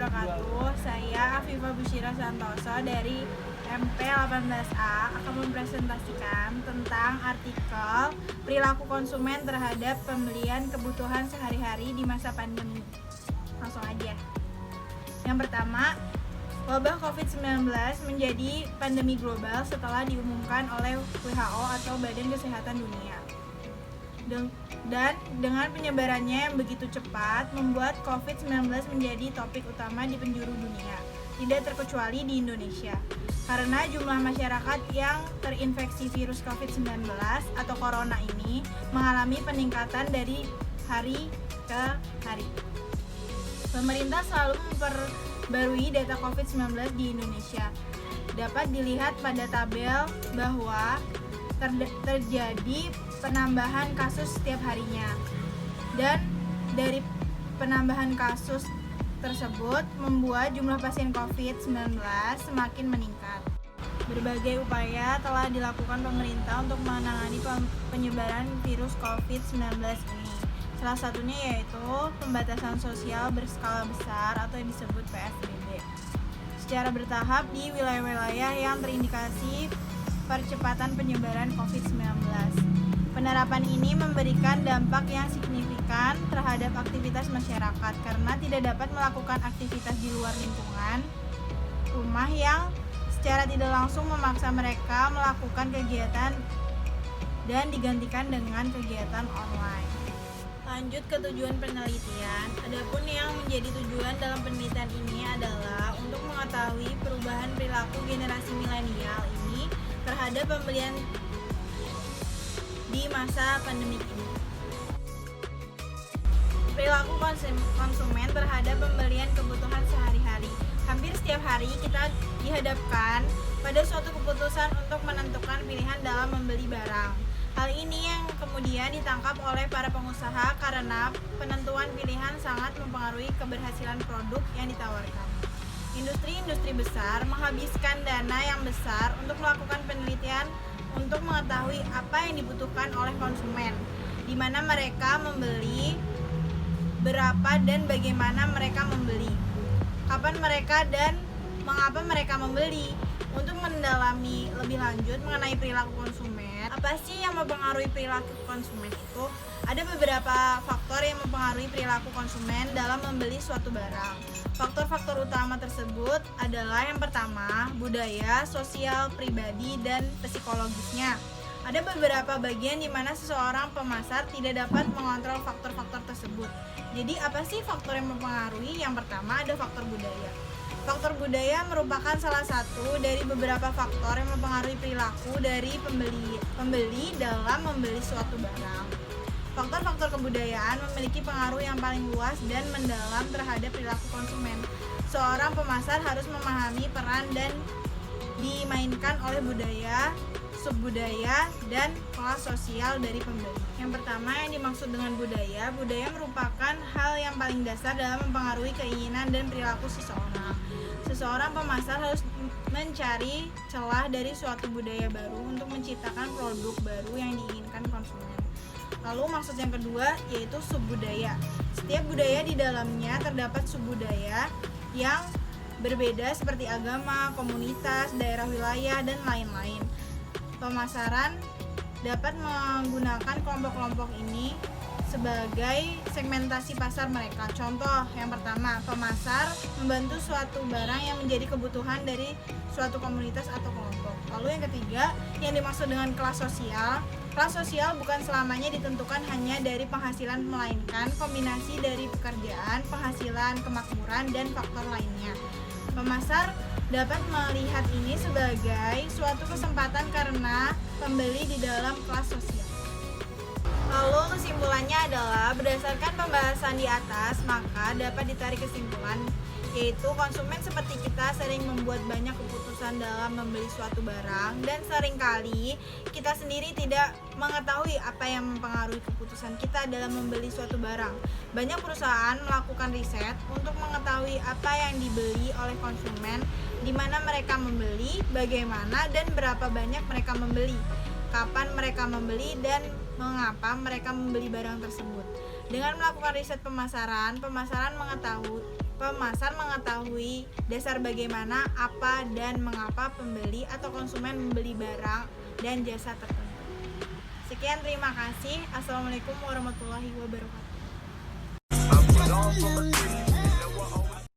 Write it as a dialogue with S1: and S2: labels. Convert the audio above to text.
S1: wabarakatuh. Saya Afifah Bushira Santoso dari MP18A akan mempresentasikan tentang artikel perilaku konsumen terhadap pembelian kebutuhan sehari-hari di masa pandemi. Langsung aja. Yang pertama, wabah COVID-19 menjadi pandemi global setelah diumumkan oleh WHO atau Badan Kesehatan Dunia. Dan dengan penyebarannya yang begitu cepat, membuat COVID-19 menjadi topik utama di penjuru dunia, tidak terkecuali di Indonesia. Karena jumlah masyarakat yang terinfeksi virus COVID-19 atau corona ini mengalami peningkatan dari hari ke hari. Pemerintah selalu memperbarui data COVID-19 di Indonesia. Dapat dilihat pada tabel bahwa terjadi penambahan kasus setiap harinya, dan dari penambahan kasus tersebut membuat jumlah pasien COVID-19 semakin meningkat. Berbagai upaya telah dilakukan pemerintah untuk menangani penyebaran virus COVID-19 ini. Salah satunya yaitu pembatasan sosial berskala besar atau yang disebut PSBB secara bertahap di wilayah-wilayah yang terindikasi percepatan penyebaran COVID-19. Penerapan ini memberikan dampak yang signifikan terhadap aktivitas masyarakat karena tidak dapat melakukan aktivitas di luar lingkungan rumah yang secara tidak langsung memaksa mereka melakukan kegiatan dan digantikan dengan kegiatan online. Lanjut ke tujuan penelitian. Adapun yang menjadi tujuan dalam penelitian ini adalah untuk mengetahui perubahan perilaku generasi milenial ini terhadap pembelian di masa pandemi ini. Perilaku konsumen terhadap pembelian kebutuhan sehari-hari. Hampir setiap hari kita dihadapkan pada suatu keputusan untuk menentukan pilihan dalam membeli barang. Hal ini yang kemudian ditangkap oleh para pengusaha karena penentuan pilihan sangat mempengaruhi keberhasilan produk yang ditawarkan. Industri-industri besar menghabiskan dana yang besar untuk melakukan penelitian untuk mengetahui apa yang dibutuhkan oleh konsumen, di mana mereka membeli, berapa dan bagaimana mereka membeli, kapan mereka dan mengapa mereka membeli. Untuk mendalami lebih lanjut mengenai perilaku konsumen, apa sih yang mempengaruhi perilaku konsumen itu? Ada beberapa faktor yang mempengaruhi perilaku konsumen dalam membeli suatu barang. Faktor-faktor utama tersebut adalah yang pertama, budaya, sosial, pribadi, dan psikologisnya. Ada beberapa bagian di mana seseorang pemasar tidak dapat mengontrol faktor-faktor tersebut. Jadi apa sih faktor yang mempengaruhi? Yang pertama ada faktor budaya. Faktor budaya merupakan salah satu dari beberapa faktor yang mempengaruhi perilaku dari pembeli dalam membeli suatu barang. Faktor-faktor kebudayaan memiliki pengaruh yang paling luas dan mendalam terhadap perilaku konsumen. Seorang pemasar harus memahami peran dan dimainkan oleh budaya, subbudaya, dan kelas sosial dari pembeli. Yang pertama yang dimaksud dengan budaya merupakan hal yang paling dasar dalam mempengaruhi keinginan dan perilaku seseorang. Seseorang pemasar harus mencari celah dari suatu budaya baru untuk menciptakan produk baru yang diinginkan konsumen. Lalu maksud yang kedua yaitu subbudaya. Setiap budaya di dalamnya terdapat subbudaya yang berbeda seperti agama, komunitas, daerah wilayah, dan lain-lain. Pemasaran dapat menggunakan kelompok-kelompok ini sebagai segmentasi pasar mereka. Contoh yang pertama, pemasar membantu suatu barang yang menjadi kebutuhan dari suatu komunitas atau kelompok. Lalu yang ketiga, yang dimaksud dengan kelas sosial. Kelas sosial bukan selamanya ditentukan hanya dari penghasilan, melainkan kombinasi dari pekerjaan, penghasilan, kemakmuran, dan faktor lainnya. Pemasar dapat melihat ini sebagai suatu kesempatan karena pembeli di dalam kelas sosial. Lalu kesimpulannya adalah berdasarkan pembahasan di atas, maka dapat ditarik kesimpulan yaitu konsumen seperti kita sering membuat banyak keputusan dalam membeli suatu barang dan seringkali kita sendiri tidak mengetahui apa yang mempengaruhi keputusan kita dalam membeli suatu barang. Banyak perusahaan melakukan riset untuk mengetahui apa yang dibeli oleh konsumen, di mana mereka membeli, bagaimana dan berapa banyak mereka membeli, kapan mereka membeli, dan mengapa mereka membeli barang tersebut. Dengan melakukan riset pemasaran Pemesan mengetahui dasar bagaimana, apa, dan mengapa pembeli atau konsumen membeli barang dan jasa tertentu. Sekian, terima kasih. Assalamualaikum warahmatullahi wabarakatuh.